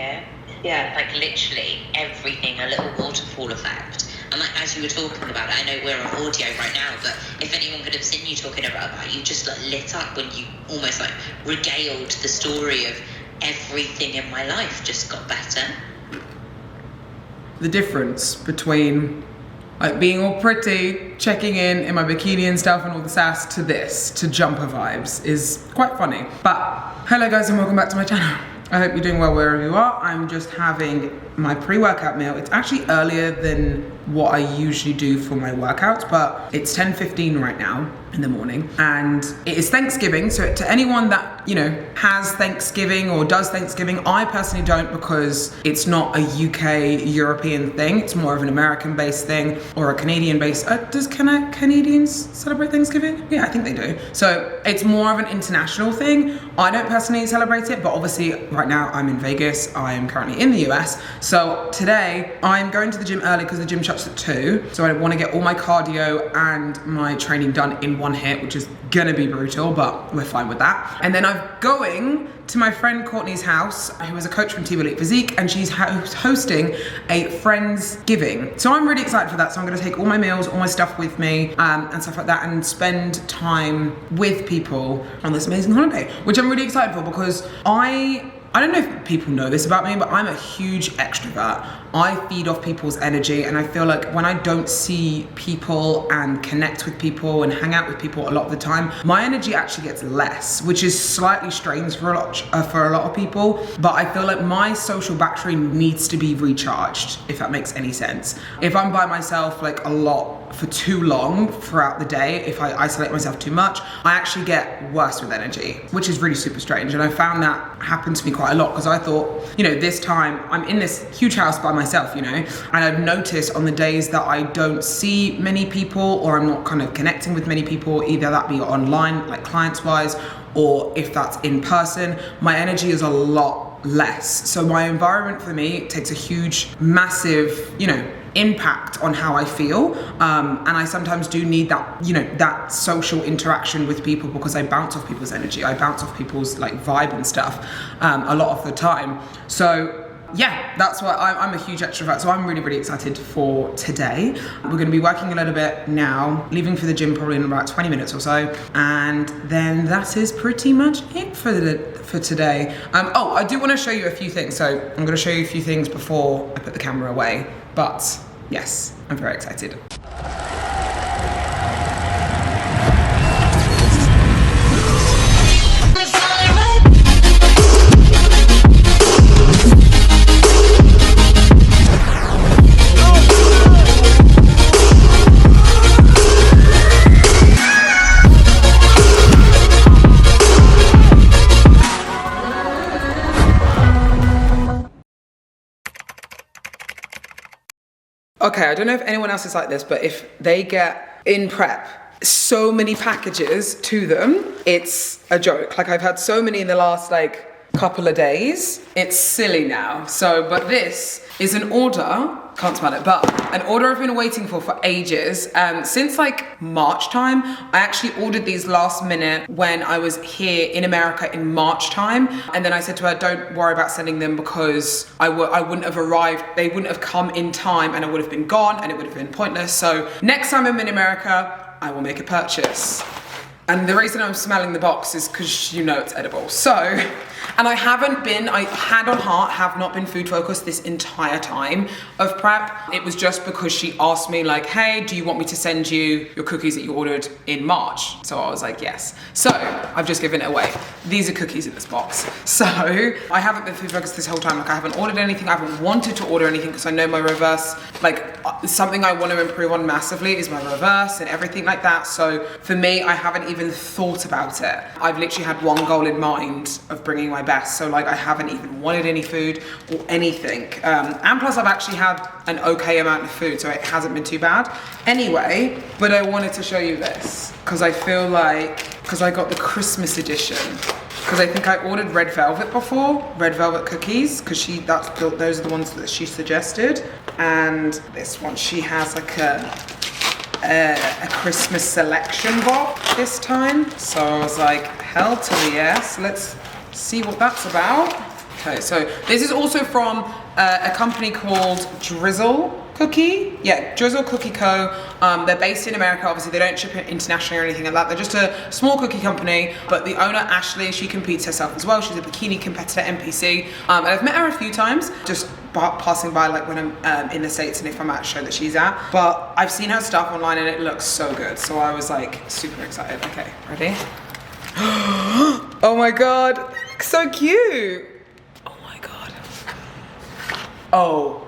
here. Yeah, like literally everything, a little waterfall effect. And like, as you were talking about it, I know we're on audio right now, but if anyone could have seen you talking about you just like lit up when you almost like regaled the story of everything in my life just got better. The difference between like being all pretty, checking in my bikini and stuff and all the sass to this, to jumper vibes, is quite funny. But hello guys and welcome back to my channel. I hope you're doing well wherever you are. I'm just having my pre-workout meal. It's actually earlier than what I usually do for my workouts, but it's 10:15 right now in the morning and it is Thanksgiving. So to anyone that, you know, has Thanksgiving or does Thanksgiving, I personally don't, because it's not a UK European thing. It's more of an American based thing or a Canadian based. Does Canadians celebrate Thanksgiving? Yeah, I think they do. So it's more of an international thing. I don't personally celebrate it, but obviously right now I'm in Vegas. I am currently in the US. So today I'm going to the gym early because the gym shuts at 2. So I want to get all my cardio and my training done in one hit, which is gonna be brutal, but we're fine with that. And then I'm going to my friend Courtney's house, who is a coach from Team Elite Physique, and she's hosting a Friendsgiving. So I'm really excited for that. So I'm gonna take all my meals, all my stuff with me, and stuff like that, and spend time with people on this amazing holiday, which I'm really excited for because I don't know if people know this about me, but I'm a huge extrovert. I feed off people's energy, and I feel like when I don't see people and connect with people and hang out with people a lot of the time, my energy actually gets less, which is slightly strange for a lot of people. But I feel like my social battery needs to be recharged, if that makes any sense. If I'm by myself like a lot for too long throughout the day, if I isolate myself too much, I actually get worse with energy, which is really super strange. And I found that happened to me quite a lot because I thought, you know, this time I'm in this huge house by myself, you know, and I've noticed on the days that I don't see many people or I'm not kind of connecting with many people, either that be online, like clients wise, or if that's in person, my energy is a lot less. So my environment for me takes a huge, massive, you know, impact on how I feel, and I sometimes do need that, you know, that social interaction with people because I bounce off people's energy, I bounce off people's like vibe and stuff a lot of the time. So yeah, that's why I'm a huge extrovert, so I'm really, really excited for today. We're going to be working a little bit now, leaving for the gym probably in about 20 minutes or so, and then that is pretty much it for today. Oh, I do want to show you a few things, so I'm going to show you a few things before I put the camera away, but yes, I'm very excited. Okay, I don't know if anyone else is like this, but if they get in prep so many packages to them, it's a joke. Like I've had so many in the last like couple of days. It's silly now. So, but this is an order, can't smell it, but an order I've been waiting for ages. Since like March time, I actually ordered these last minute when I was here in America in March time. And then I said to her, don't worry about sending them because I wouldn't have arrived, they wouldn't have come in time and I would have been gone and it would have been pointless. So next time I'm in America, I will make a purchase. And the reason I'm smelling the box is because you know it's edible. So, and I hand on heart, have not been food focused this entire time of prep. It was just because she asked me like, hey, do you want me to send you your cookies that you ordered in March? So I was like, yes. So I've just given it away. These are cookies in this box. So I haven't been food focused this whole time. Like I haven't ordered anything. I haven't wanted to order anything because I know my reverse, like something I want to improve on massively is my reverse and everything like that. So for me, I haven't even thought about it. I've literally had one goal in mind of bringing my best. So like I haven't even wanted any food or anything. And plus I've actually had an okay amount of food, so it hasn't been too bad. Anyway, but I wanted to show you this because I feel like, because I got the Christmas edition. Because I think I ordered red velvet before, red velvet cookies, because those are the ones that she suggested. And this one, she has like a Christmas selection box this time. So I was like, hell to the yes, let's see what that's about. Okay, so this is also from a company called Drizzle Cookie. Yeah, Drizzle Cookie Co. They're based in America. Obviously, they don't ship it internationally or anything like that. They're just a small cookie company. But the owner, Ashley, she competes herself as well. She's a bikini competitor, NPC. And I've met her a few times, just passing by like when I'm in the States and if I'm at a show that she's at. But I've seen her stuff online and it looks so good. So I was like super excited. Okay, ready? Oh my God, they look so cute. Oh my God. Oh,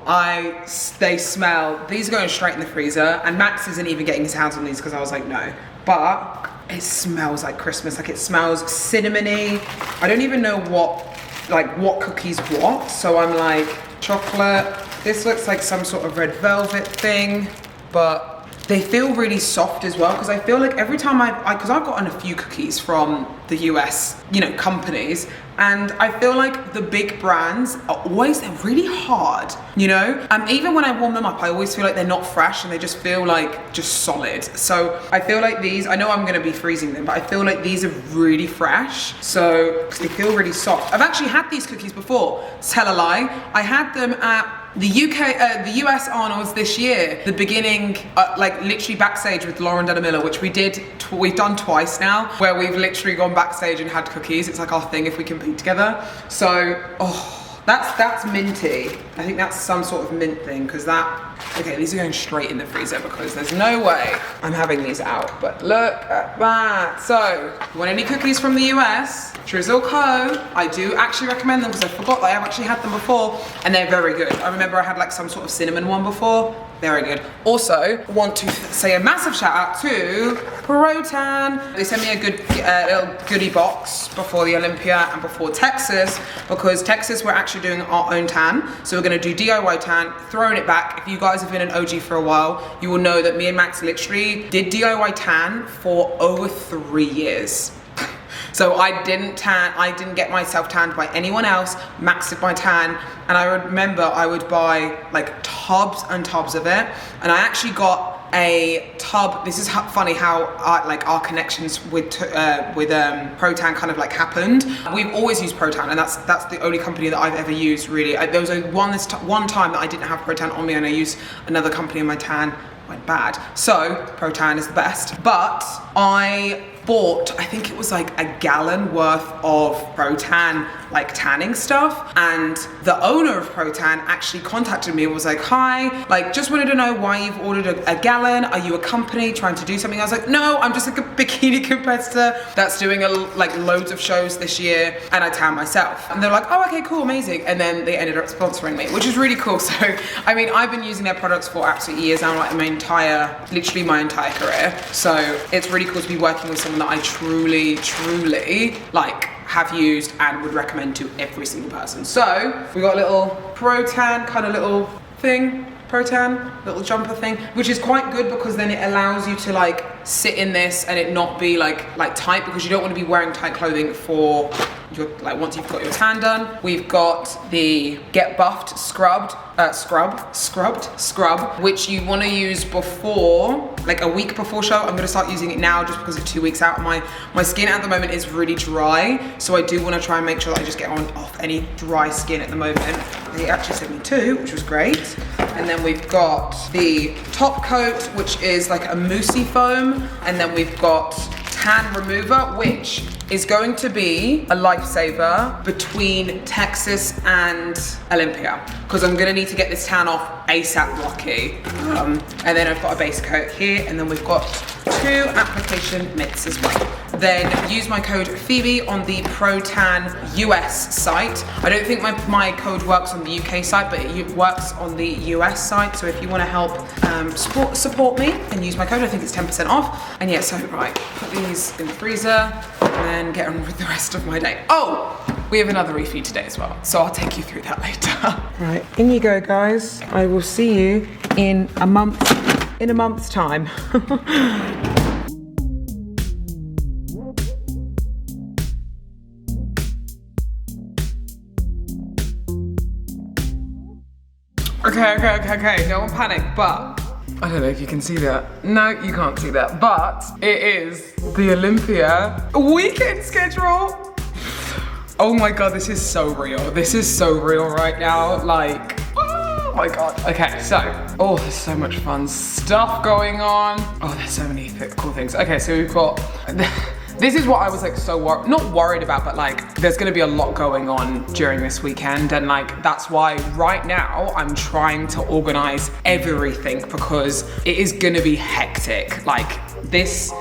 they smell, these are going straight in the freezer, and Max isn't even getting his hands on these because I was like, no. But it smells like Christmas, like it smells cinnamony. I don't even know what cookies what, so I'm like, chocolate. This looks like some sort of red velvet thing, but they feel really soft as well, because I feel like every time because I've gotten a few cookies from the US, you know, companies, and I feel like the big brands are always, they're really hard, you know? Even when I warm them up, I always feel like they're not fresh and they just feel like just solid. So I feel like these, I know I'm gonna be freezing them, but I feel like these are really fresh. So, because they feel really soft. I've actually had these cookies before, tell a lie. I had them at the the US Arnold's this year, the beginning, like literally backstage with Lauren Miller, which we've done twice now, where we've literally gone backstage and had cookies. It's like our thing if we compete together. So, oh, that's minty. I think that's some sort of mint thing, because okay, these are going straight in the freezer because there's no way I'm having these out. But look at that. So, if you want any cookies from the US, Drizzle Co. I do actually recommend them because I forgot that I have actually had them before and they're very good. I remember I had like some sort of cinnamon one before. Very good. Also, want to say a massive shout out to Protan. They sent me a good little goodie box before the Olympia and before Texas, because Texas we're actually doing our own tan. So we're gonna do DIY tan, throwing it back. If you guys have been an OG for a while, you will know that me and Max literally did DIY tan for over 3 years. So I didn't get myself tanned by anyone else. Max did my tan, and I remember I would buy like tubs and tubs of it, and I actually got a tub. This is funny how our connections with Protan kind of like happened. We've always used Protan, and that's the only company that I've ever used really. There was one time that I didn't have Protan on me, and I used another company in my tan. Went bad. So Protan is the best, but I bought, I think it was like a gallon worth of Protan like tanning stuff, and the owner of Protan actually contacted me and was like, hi, like just wanted to know why you've ordered a gallon. Are you a company trying to do something? I was like, no, I'm just like a bikini competitor that's doing like loads of shows this year, and I tan myself. And they're like, oh, okay, cool, amazing. And then they ended up sponsoring me, which is really cool. So I mean, I've been using their products for absolute years now, like literally my entire career. So it's really cool to be working with someone that I truly like have used and would recommend to every single person. So we got a little Protan kind of little thing, Protan little jumper thing, which is quite good because then it allows you to like sit in this and it not be like tight, because you don't want to be wearing tight clothing for your, like once you've got your tan done. We've got the Get Buffed scrub, which you want to use before, like a week before show. I'm gonna start using it now just because it's 2 weeks out. My skin at the moment is really dry, so I do want to try and make sure that I just get off any dry skin at the moment. They actually sent me 2, which was great. And then we've got the top coat, which is like a moussey foam, and then we've got tan remover, which is going to be a lifesaver between Texas and Olympia, because I'm gonna need to get this tan off ASAP Rocky. And then I've got a base coat here, and then we've got 2 application mitts as well. Then use my code Phoebe on the Protan US site. I don't think my code works on the UK site, but it works on the US site. So if you want to help support me and use my code, I think it's 10% off. And yeah, so right, put these in the freezer and then get on with the rest of my day. Oh, we have another refeed today as well, so I'll take you through that later. Right, in you go, guys. I will see you in a month's time. Okay, don't panic, but I don't know if you can see that. No, you can't see that, but it is the Olympia weekend schedule. Oh my God, this is so real. This is so real right now. Like, oh my God. Okay, so, oh, there's so much fun stuff going on. Oh, there's so many cool things. Okay, so we've got, this is what I was like so not worried about, but like there's gonna be a lot going on during this weekend, and like that's why right now I'm trying to organize everything because it is gonna be hectic. Like this,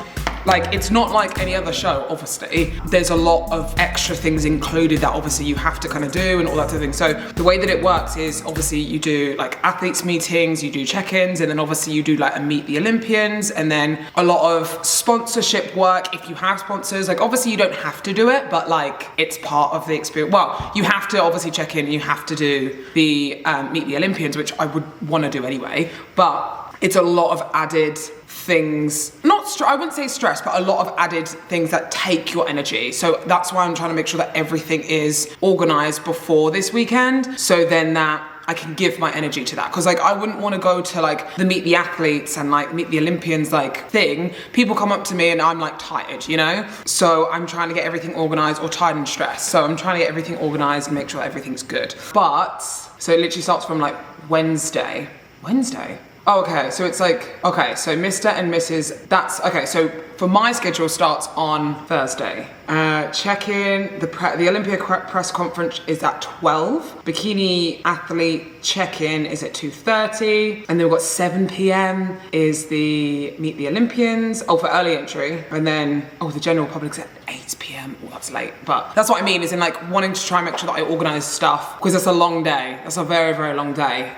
like it's not like any other show, obviously. There's a lot of extra things included that obviously you have to kind of do and all that sort of thing. So the way that it works is obviously you do like athletes meetings, you do check-ins, and then obviously you do like a meet the Olympians, and then a lot of sponsorship work if you have sponsors. Like obviously you don't have to do it, but like it's part of the experience. Well, you have to obviously check in, you have to do the meet the Olympians, which I would want to do anyway, but it's a lot of added things, I wouldn't say stress, but a lot of added things that take your energy. So that's why I'm trying to make sure that everything is organized before this weekend, so then that I can give my energy to that. Cause like I wouldn't want to go to like the meet the athletes and like meet the Olympians like thing. People come up to me and I'm like tired, you know? So I'm trying to get everything organized, or tired and stressed. So I'm trying to get everything organized and make sure everything's good. But, so it literally starts from like Wednesday. Oh, okay, so it's like, okay, so Mr. and Mrs. That's, okay, so for my schedule starts on Thursday. Check-in, the Olympia press conference is at 12. Bikini athlete check-in is at 2:30. And then we've got 7 p.m. is the Meet the Olympians. Oh, for early entry. And then, oh, the general public's at 8 p.m. Oh, that's late. But that's what I mean, is in like wanting to try and make sure that I organize stuff, because it's a long day. That's a very, very long day.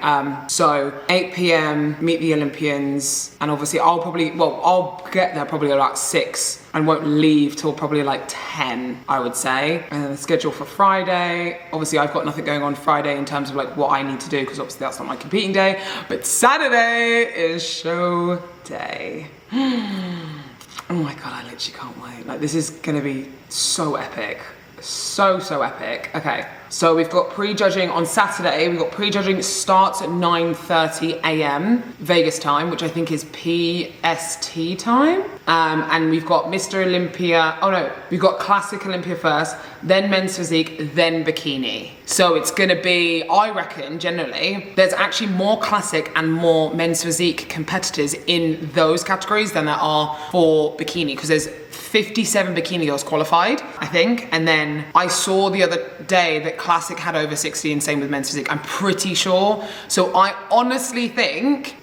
So 8 p.m. Meet the Olympians. And obviously I'll get there probably about 6 and won't leave till probably like 10, I would say. And then the schedule for Friday, obviously I've got nothing going on Friday in terms of like what I need to do, because obviously that's not my competing day, but Saturday is show day. Oh my God, I literally can't wait. Like this is gonna be so epic. So epic. Okay, so we've got pre-judging on Saturday. We've got pre-judging starts at 9:30 a.m. Vegas time, which I think is PST time. And we've got Mr. Olympia, oh no, we've got Classic Olympia first, then Men's Physique, then Bikini. So it's gonna be, I reckon, generally, there's actually more Classic and more Men's Physique competitors in those categories than there are for Bikini, because there's 57 bikini girls qualified, I think. And then I saw the other day that Classic had over 60, and same with Men's Physique, I'm pretty sure. So I honestly think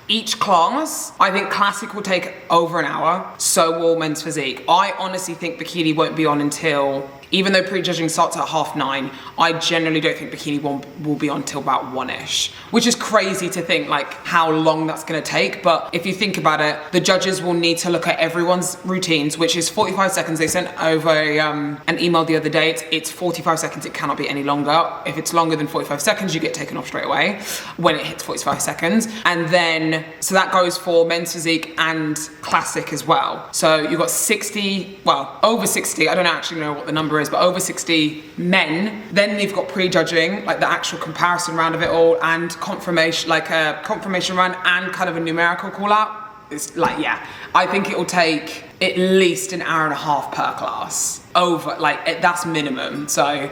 each class, I think Classic will take over an hour, so will Men's Physique. I honestly think Bikini won't be on until, even though pre-judging starts at 9:30, I generally don't think Bikini will be on till about 1-ish, which is crazy to think like how long that's gonna take. But if you think about it, the judges will need to look at everyone's routines, which is 45 seconds. They sent over an email the other day. It's 45 seconds, it cannot be any longer. If it's longer than 45 seconds, you get taken off straight away when it hits 45 seconds. And then, so that goes for Men's Physique and Classic as well. So you've got 60, well, over 60, I don't actually know what the number is, but over 60 men. Then they've got pre-judging, like the actual comparison round of it all, and confirmation, like a confirmation round and kind of a numerical call out. It's like, yeah, I think it will take at least an hour and a half per class. Over, like that's minimum. So,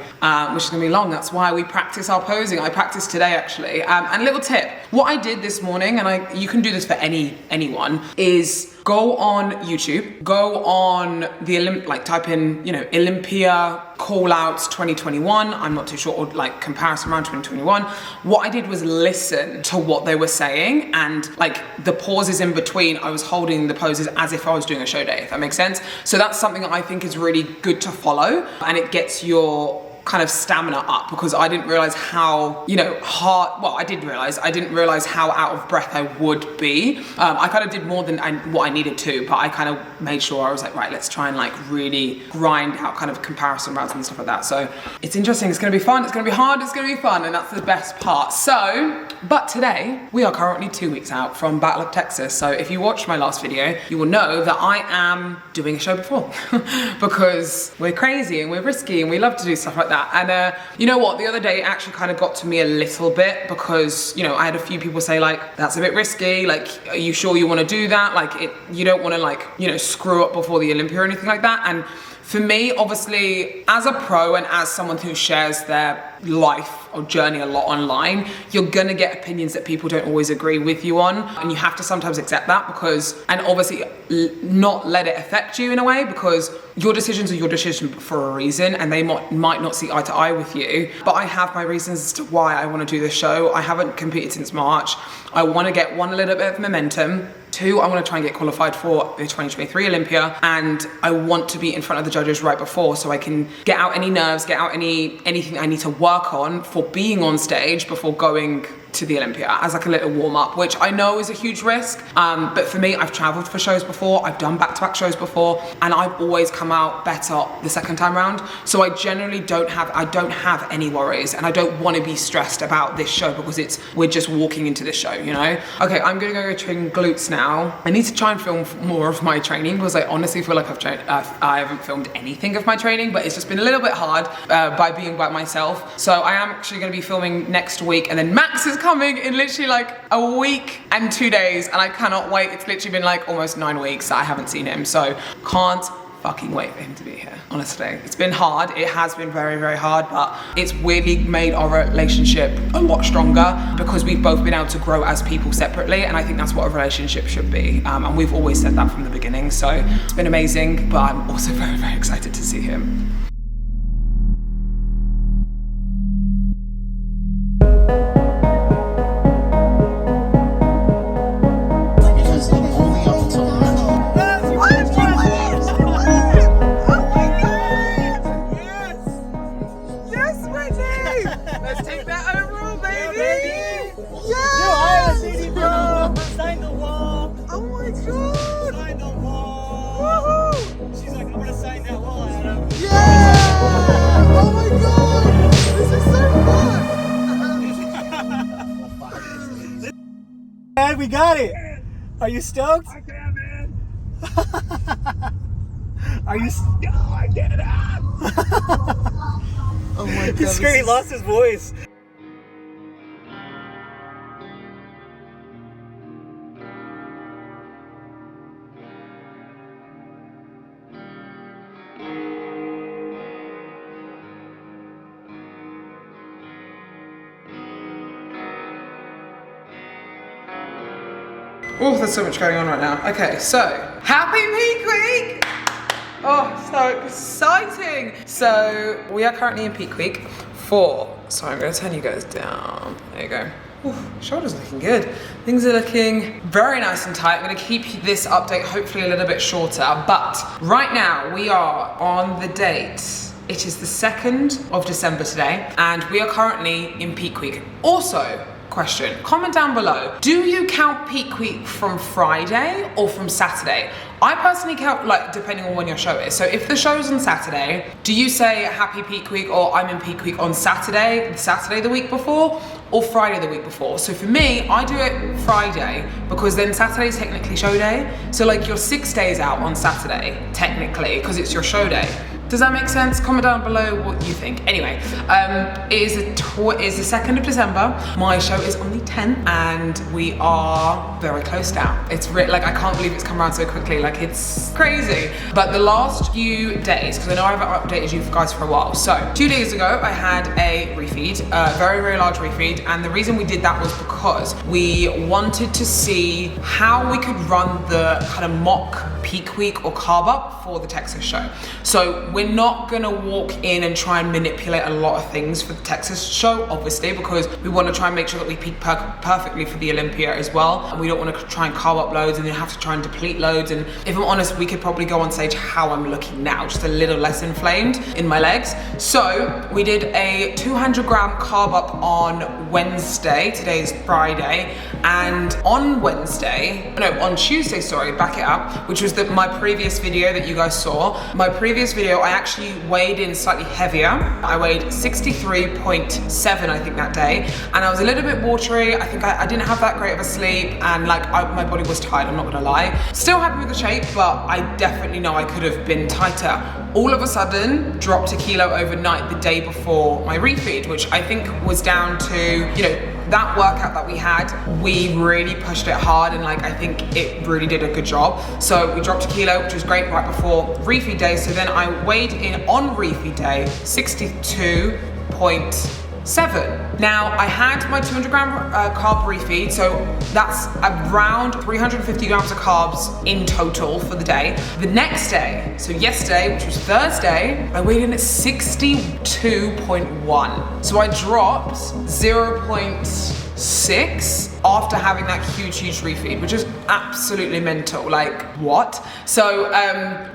which is gonna be long. That's why we practice our posing. I practiced today actually. And a little tip, what I did this morning, and you can do this for anyone, is go on YouTube, go on the like type in, you know, Olympia call outs 2021. I'm not too sure, or like comparison around 2021. What I did was listen to what they were saying, and like the pauses in between, I was holding the poses as if I was doing a show day, if that makes sense. So that's something that I think is really good to follow, and it gets your kind of stamina up, because I didn't realize how, you know, hard, well, I didn't realize how out of breath I would be. I kind of did more than what I needed to, but I kind of made sure I was like, right, let's try and like really grind out kind of comparison rounds and stuff like that. So it's interesting, it's gonna be fun, it's gonna be hard, it's gonna be fun, and that's the best part. So, but today, we are currently 2 weeks out from Battle of Texas. So if you watched my last video, you will know that I am doing a show before because we're crazy and we're risky and we love to do stuff like that. And you know what, the other day it actually kind of got to me a little bit, because, you know, I had a few people say like, that's a bit risky, like, are you sure you want to do that? Like, you don't want to like, you know, screw up before the Olympia or anything like that. And For me, obviously, as a pro and as someone who shares their life or journey a lot online, you're gonna get opinions that people don't always agree with you on, and you have to sometimes accept that and obviously not let it affect you in a way, because your decisions are your decision for a reason, and they might not see eye to eye with you. But I have my reasons as to why I want to do this show. I haven't competed since March. I want to get one, a little bit of momentum. Two, I want to try and get qualified for the 2023 Olympia, and I want to be in front of the judges right before, so I can get out any nerves, get out anything I need to work on for being on stage before going to the Olympia as like a little warm up, which I know is a huge risk. But for me, I've traveled for shows before, I've done back-to-back shows before, and I've always come out better the second time round. So I generally don't have any worries, and I don't want to be stressed about this show because we're just walking into this show, you know? Okay, I'm gonna go train glutes now. I need to try and film more of my training because I honestly feel like I haven't filmed anything of my training, but it's just been a little bit hard by being by myself. So I am actually gonna be filming next week, and then Max is coming in literally like a week and 2 days, and I cannot wait. It's literally been like almost 9 weeks that I haven't seen him, so can't fucking wait for him to be here. Honestly, it's been hard. It has been very, very hard, but it's weirdly made our relationship a lot stronger because we've both been able to grow as people separately, and I think that's what a relationship should be. And we've always said that from the beginning, so it's been amazing, but I'm also very, very excited to see him. We got it. Are you stoked? I can, man. Are you? I get it out. Oh my god. He's scared. He lost his voice. Oh, there's so much going on right now. Okay, so happy Peak Week! Oh, so exciting! So we are currently in Peak Week 4. So I'm gonna turn you guys down. There you go. Ooh, shoulders looking good. Things are looking very nice and tight. I'm gonna keep this update hopefully a little bit shorter, but right now we are on the date. It is the 2nd of December today, and we are currently in Peak Week. Also, question, comment down below, do you count Peak Week from Friday or from Saturday? I personally count, like, depending on when your show is. So if the show's on Saturday, do you say happy Peak Week or I'm in Peak Week on Saturday the week before, or Friday the week before? So for me, I do it Friday because then Saturday's technically show day. So like you're 6 days out on Saturday, technically, because it's your show day. Does that make sense? Comment down below what you think. Anyway, it is the 2nd of December. My show is on the 10th, and we are very close now. It's like, I can't believe it's come around so quickly. Like, it's crazy. But the last few days, because I know I haven't updated you guys for a while. So 2 days ago, I had a refeed, a very, very large refeed. And the reason we did that was because we wanted to see how we could run the kind of mock Peak Week or carb up for the Texas show. So we're not gonna walk in and try and manipulate a lot of things for the Texas show, obviously, because we want to try and make sure that we peak perfectly for the Olympia as well. And we don't want to try and carb up loads and then have to try and deplete loads. And if I'm honest, we could probably go on stage how I'm looking now, just a little less inflamed in my legs. So we did a 200-gram carb up on Wednesday. Today's Friday. And on Tuesday, sorry, back it up, which was my previous video that you guys saw. My previous video, I actually weighed in slightly heavier. I weighed 63.7, I think, that day. And I was a little bit watery. I think I didn't have that great of a sleep, and like my body was tight, I'm not gonna lie. Still happy with the shape, but I definitely know I could have been tighter. All of a sudden, dropped a kilo overnight the day before my refeed, which I think was down to, that workout that we had, we really pushed it hard, and like I think it really did a good job. So we dropped a kilo, which was great, right before refeed day. So then I weighed in on refeed day 62.7. Now I had my 200 gram carb refeed, so that's around 350 grams of carbs in total for the day. The next day, so yesterday, which was Thursday, I weighed in at 62.1. So I dropped 0.6 after having that huge refeed, which is absolutely mental. Like, what? So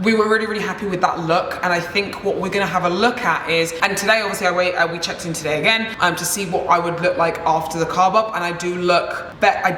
we were really happy with that look, and I think what we're gonna have a look at is, and today obviously we checked in today again to see what I would look like after the carb up, and I do look better. I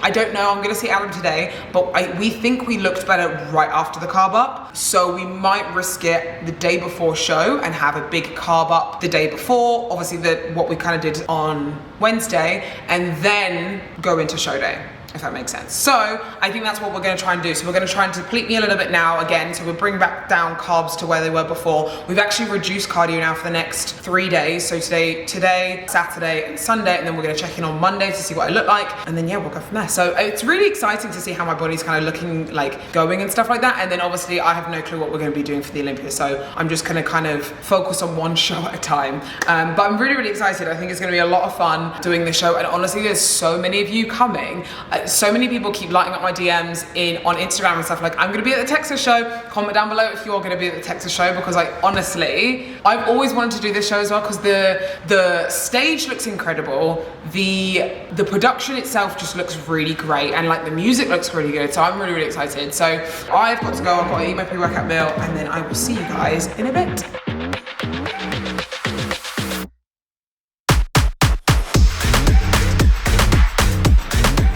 don't know, I'm gonna see Adam today, but we think we looked better right after the carb up, so we might risk it the day before show and have a big carb up the day before, obviously what we kind of did on Wednesday, and then go into show day, if that makes sense. So I think that's what we're going to try and do. So we're going to try and deplete me a little bit now again, so we'll bring back down carbs to where they were before. We've actually reduced cardio now for the next 3 days, so today, Saturday and Sunday, and then we're going to check in on Monday to see what I look like, and then yeah, we'll go from there. So it's really exciting to see how my body's kind of looking, like going and stuff like that. And then obviously I have no clue what we're going to be doing for the Olympia, so I'm just going to kind of focus on one show at a time. But I'm really excited. I think it's going to be a lot of fun doing the show, and honestly there's so many of you coming. So many people keep lighting up my DMs on Instagram and stuff, like, I'm gonna be at the Texas show. Comment down below if you're gonna be at the Texas show, because like honestly, I've always wanted to do this show as well, because the stage looks incredible, the production itself just looks really great, and like the music looks really good. So I'm really excited. So I've got to go, I've got to eat my pre-workout meal, and then I will see you guys in a bit.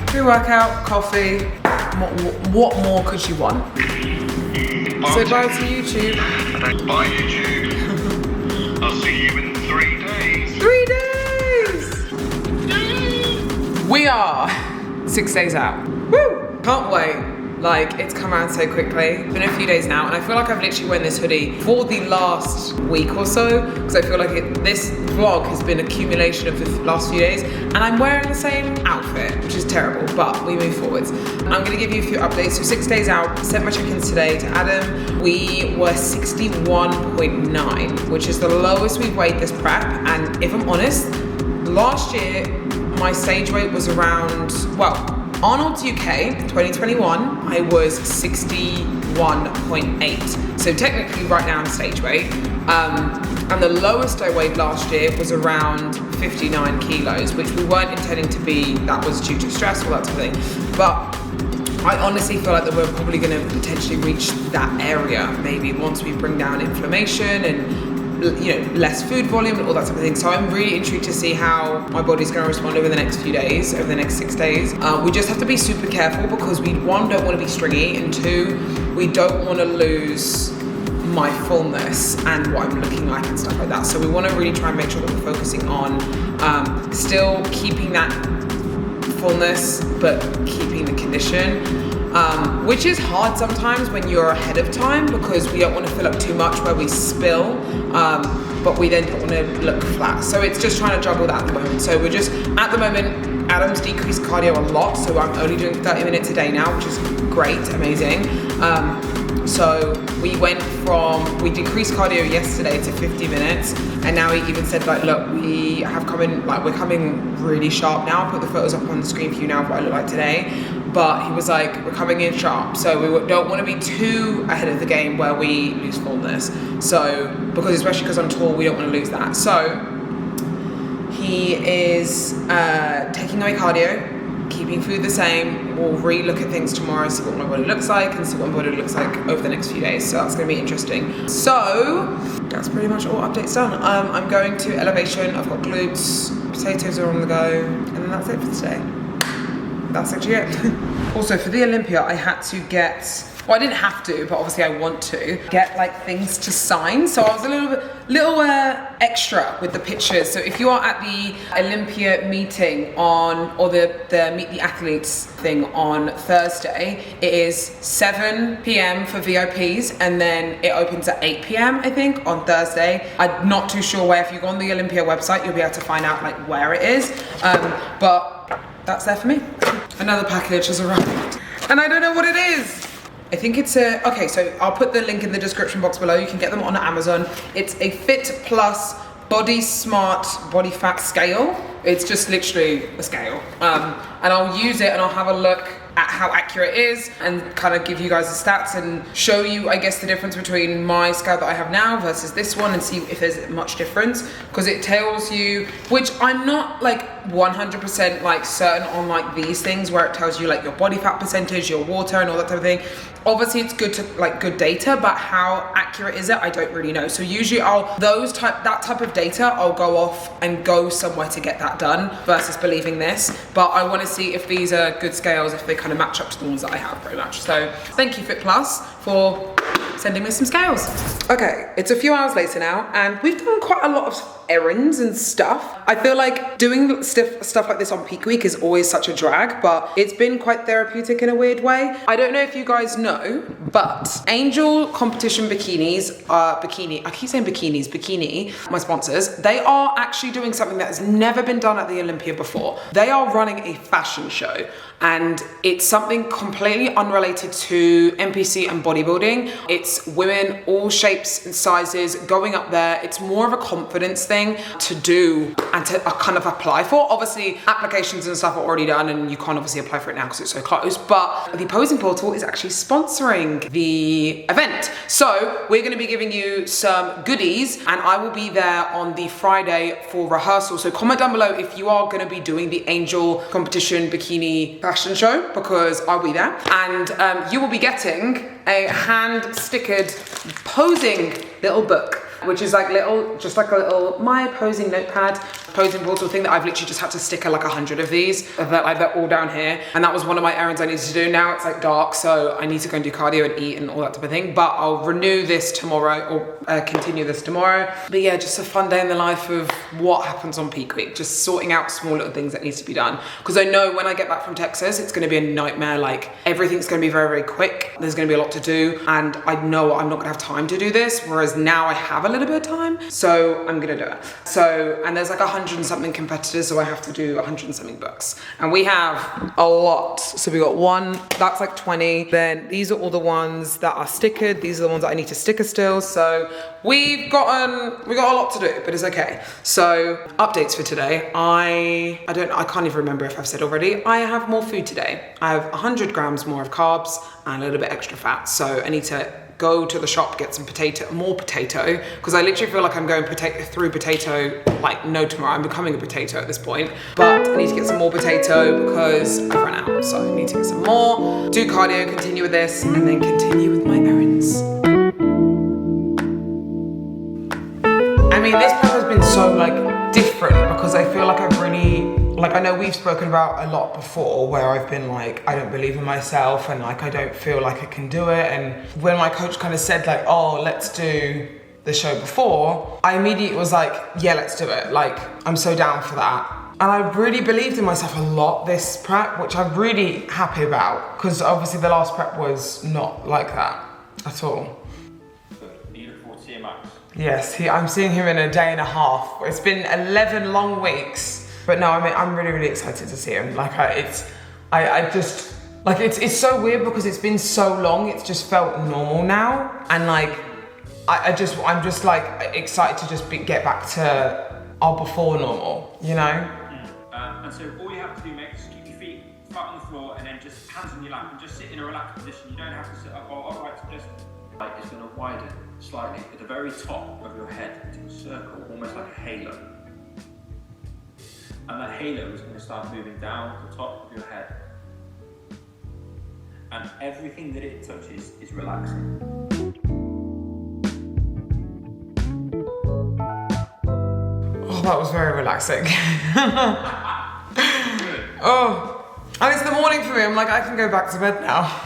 Pre-workout, coffee, what more could you want? Say bye to YouTube. Bye, YouTube. I'll see you in 3 days. 3 days! We are 6 days out. Woo! Can't wait. Like, it's come around so quickly. It's been a few days now, and I feel like I've literally worn this hoodie for the last week or so, because I feel like this vlog has been accumulation of the last few days, and I'm wearing the same outfit, which is terrible, but we move forwards. I'm gonna give you a few updates. So 6 days out, sent my check-ins today to Adam. We were 61.9, which is the lowest we've weighed this prep, and if I'm honest, last year, my stage weight was around, well, Arnold's UK 2021, I was 61.8. So technically right now I'm stage weight. And the lowest I weighed last year was around 59 kilos, which we weren't intending to be. That was due to stress, all that sort of thing. But I honestly feel like that we're probably gonna potentially reach that area, maybe once we bring down inflammation and less food volume and all that type of thing. So I'm really intrigued to see how my body's going to respond over the next few days, over the next 6 days. We just have to be super careful, because we, one, don't want to be stringy, and two, we don't want to lose my fullness and what I'm looking like and stuff like that. So we want to really try and make sure that we're focusing on still keeping that fullness, but keeping the condition. Which is hard sometimes when you're ahead of time, because we don't want to fill up too much where we spill, but we then don't want to look flat. So it's just trying to juggle that at the moment. So we're just, at the moment, Adam's decreased cardio a lot, so I'm only doing 30 minutes a day now, which is great, amazing. So we decreased cardio yesterday to 50 minutes, and now he even said, like, look, we're coming really sharp now. I'll put the photos up on the screen for you now of what I look like today. But he was like, we're coming in sharp, so we don't want to be too ahead of the game where we lose fullness. So, especially because I'm tall, we don't want to lose that. So he is taking away cardio, keeping food the same. We'll re-look at things tomorrow, see what my body looks like, and see what my body looks like over the next few days. So that's going to be interesting. So that's pretty much all updates done. I'm going to elevation. I've got glutes, potatoes are on the go, and then that's it for today. that's actually it. Also for the Olympia, I had to get, well, I didn't have to, but obviously I want to get like things to sign. So I was a little extra with the pictures. So if you are at the Olympia meeting on, or the Meet the Athletes thing on Thursday, it is 7 p.m. for VIPs, and then it opens at 8 p.m. I think on Thursday. I'm not too sure where. If you go on the Olympia website, you'll be able to find out like where it is. But that's there for me. Another package has arrived, and I don't know what it is. I think it's a, okay, so I'll put the link in the description box below. You can get them on Amazon. It's a Fit Plus Body Smart Body Fat Scale. It's just literally a scale. And I'll use it and I'll have a look at how accurate it is and kind of give you guys the stats and show you, I guess, the difference between my scale that I have now versus this one and see if there's much difference, because it tells you, which I'm not like 100% like certain on like these things where it tells you like your body fat percentage, your water and all that type of thing. Obviously it's good to like good data, but how accurate is it? I don't really know. So usually that type of data, I'll go off and go somewhere to get that done versus believing this. But I want to see if these are good scales, if they kind of match up to the ones that I have pretty much. So thank you Fit Plus for sending me some scales. Okay, it's a few hours later now and we've done quite a lot of errands and stuff. I feel like doing stuff like this on peak week is always such a drag, but it's been quite therapeutic in a weird way. I don't know if you guys know, but Angel Competition Bikinis, I keep saying bikinis, Bikini, my sponsors, they are actually doing something that has never been done at the Olympia before. They are running a fashion show, and it's something completely unrelated to NPC and bodybuilding. It's women, all shapes and sizes, going up there. It's more of a confidence thing to do and to kind of apply for. Obviously, applications and stuff are already done and you can't obviously apply for it now because it's so close, but the Posing Portal is actually sponsoring the event. So we're gonna be giving you some goodies and I will be there on the Friday for rehearsal. So comment down below if you are gonna be doing the Angel Competition Bikini fashion show, because I'll be there. And you will be getting a hand stickered posing little book, which is like just like a little my posing notepad, Posing Portal thing that I've literally just had to sticker like 100 of these. They're all down here. And that was one of my errands I needed to do. Now it's like dark, so I need to go and do cardio and eat and all that type of thing. But I'll renew this tomorrow, or continue this tomorrow. But yeah, just a fun day in the life of what happens on peak week. Just sorting out small little things that needs to be done. Because I know when I get back from Texas, it's gonna be a nightmare. Like everything's gonna be very, very quick. There's gonna be a lot to do. And I know I'm not gonna have time to do this. Whereas now I have a little bit of time. So I'm gonna do it. So, and there's like 100 and something competitors, so I have to do 100 and something books. And we have a lot. So we got one, that's like 20. Then these are all the ones that are stickered. These are the ones that I need to sticker still. So we got a lot to do, but it's okay. So updates for today. I can't even remember if I've said already. I have more food today. I have 100 grams more of carbs and a little bit extra fat. So I need to go to the shop, get some more potato, because I literally feel like I'm going through potato like no tomorrow. I'm becoming a potato at this point, but I need to get some more potato because I've run out, so I need to get some more, do cardio, continue with this, and then continue with my errands. I mean, this prep has been so like different because I feel like I've really, like I know we've spoken about a lot before where I've been like, I don't believe in myself and like I don't feel like I can do it. And when my coach kind of said like, oh, let's do the show before, I immediately was like, yeah, let's do it. Like, I'm so down for that. And I really believed in myself a lot this prep, which I'm really happy about, because obviously the last prep was not like that at all. You look forward to seeing Max? Yes, I'm seeing him in a day and a half. It's been 11 long weeks. But no, I mean, I'm really, really excited to see him. Like, it's so weird because it's been so long, it's just felt normal now. And like, I'm just like excited to just get back to our before normal, you know? And so all you have to do, mate, is keep your feet flat on the floor and then just hands on your lap and just sit in a relaxed position. You don't have to sit up or upright, just like it's gonna widen slightly at the very top of your head into a circle, almost like a halo. And that halo is going to start moving down the top of your head. And everything that it touches is relaxing. Oh, that was very relaxing. Oh, And it's the morning for me. I'm like, I can go back to bed now.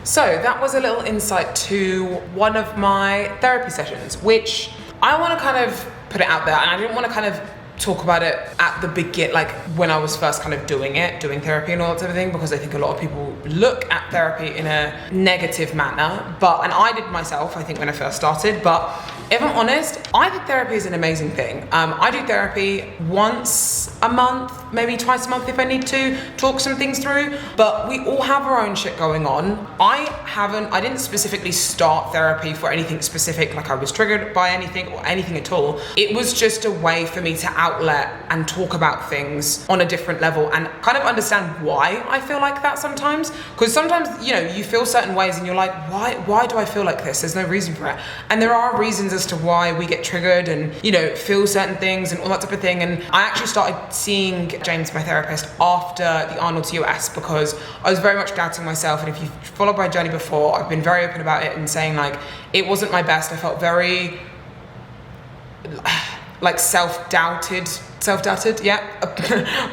So that was a little insight to one of my therapy sessions, which I want to kind of put it out there, and I didn't want to kind of talk about it at the beginning, like when I was first kind of doing therapy and all that type of thing, because I think a lot of people look at therapy in a negative manner, and I did myself, I think, when I first started. But if I'm honest, I think therapy is an amazing thing. I do therapy once a month, maybe twice a month if I need to talk some things through, but we all have our own shit going on. I didn't specifically start therapy for anything specific, like I was triggered by anything or anything at all. It was just a way for me to outlet and talk about things on a different level and kind of understand why I feel like that sometimes. Because sometimes, you know, you feel certain ways and you're like, why do I feel like this? There's no reason for it. And there are reasons as to why we get triggered and, you know, feel certain things and all that type of thing. And I actually started seeing James, my therapist, after the Arnold TOS, because I was very much doubting myself. And if you've followed my journey before, I've been very open about it and saying, like, it wasn't my best. I felt very like self-doubted, yeah,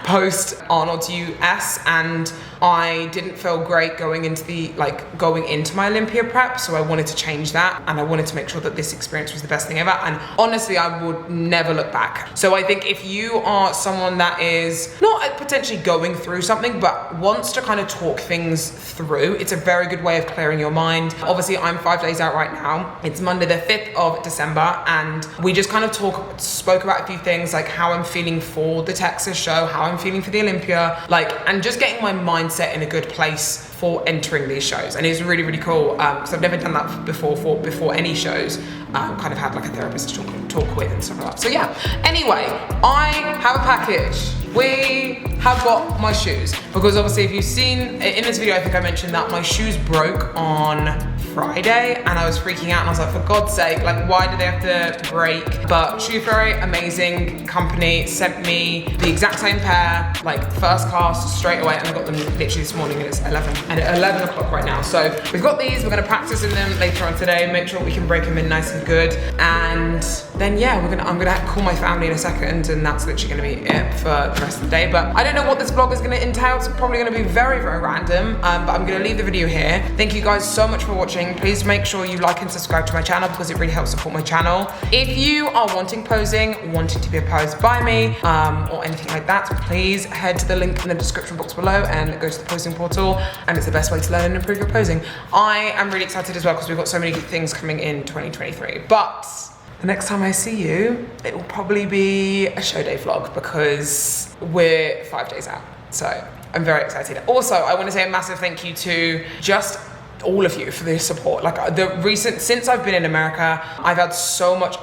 post Arnold US, and I didn't feel great going into my Olympia prep, so I wanted to change that, and I wanted to make sure that this experience was the best thing ever, and honestly, I would never look back. So I think if you are someone that is not potentially going through something, but wants to kind of talk things through, it's a very good way of clearing your mind. Obviously, I'm 5 days out right now. It's Monday the 5th of December, and we just kind of spoke about a few things, like how I'm feeling for the Texas show, how I'm feeling for the Olympia, and just getting my mindset in a good place for entering these shows. And it's really, really cool, because I've never done that before any shows. Kind of had like a therapist to talk with and stuff like that. So yeah, anyway, I have a package. We have got my shoes, because obviously if you've seen in this video, I think I mentioned that my shoes broke on Friday, and I was freaking out, and I was like, for God's sake, like, why do they have to break? But Shoe Fairy, amazing company, sent me the exact same pair, like first class, straight away, and I got them literally this morning, and it's 11 o'clock right now. So we've got these, we're gonna practice in them later on today, make sure we can break them in nice and good, and then yeah, I'm gonna call my family in a second, and that's literally gonna be it for the rest of the day. But I don't know what this vlog is gonna entail. It's probably gonna be very, very random, but I'm gonna leave the video here. Thank you guys so much for watching. Please make sure you like and subscribe to my channel, because it really helps support my channel. If you are wanting to be posed by me, or anything like that, please head to the link in the description box below and go to the posing portal, and it's the best way to learn and improve your posing. I am really excited as well, because we've got so many good things coming in 2023. But the next time I see you, it will probably be a show day vlog, because we're 5 days out. So I'm very excited. Also, I want to say a massive thank you to just all of you for the support. Like since I've been in America, I've had so much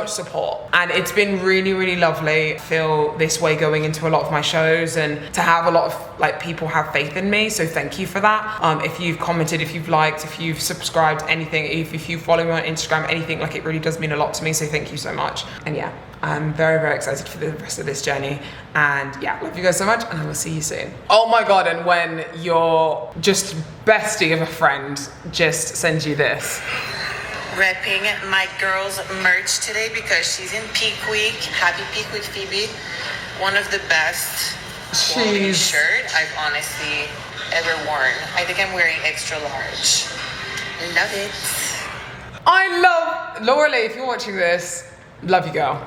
support, and it's been really, really lovely to feel this way going into a lot of my shows, and to have a lot of people have faith in me. So thank you for that. If you've commented, if you've liked, if you've subscribed, anything, if you follow me on Instagram, anything, it really does mean a lot to me. So thank you so much. And yeah, I'm very, very excited for the rest of this journey. And yeah, love you guys so much, and I will see you soon. Oh my God, and when your just bestie of a friend just sends you this. Repping my girl's merch today because she's in peak week. Happy peak week, Phoebe. One of the best quality shirt I've honestly ever worn. I think I'm wearing extra large. Love it. I love, Laura Lee, if you're watching this, love you, girl.